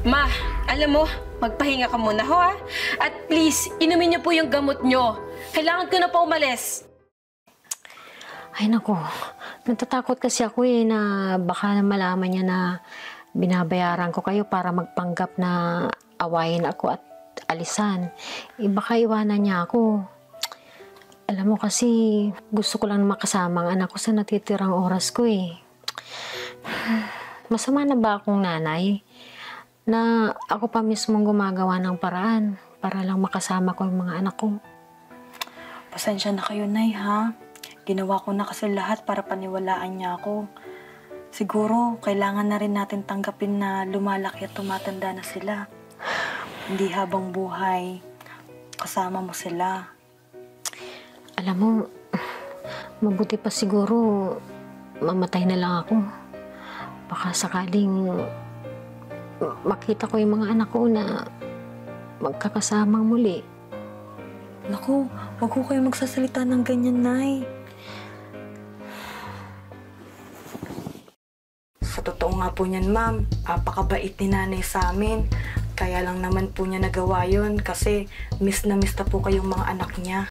Ma, alam mo, magpahinga ka muna ho ha. At please, inumin niyo po yung gamot niyo. Kailangan ko na po umalis. Ay nako, natatakot kasi ako na baka malaman niya na binabayaran ko kayo para magpanggap na awayin ako at alisan. Baka iwanan niya ako. Alam mo kasi, gusto ko lang makasama ang anak ko sa natitirang oras ko Masama na ba akong nanay? Na ako pa mismong gumagawa ng paraan para lang makasama ko yung mga anak ko. Pasensya na kayo, Nay, ha? Ginawa ko na kasi lahat para paniwalaan niya ako. Siguro, kailangan na rin natin tanggapin na lumalaki at tumatanda na sila. Hindi habang buhay, kasama mo sila. Alam mo, mabuti pa siguro mamatay na lang ako. Baka sakaling makita ko yung mga anak ko na magkakasamang muli. Naku, wag ko kayo magsasalita ng ganyan, Nay. Sa totoo nga po niyan, Ma'am, apakabait ni Nanay sa amin. Kaya lang naman po niya nagawa yun kasi miss na po kayong mga anak niya.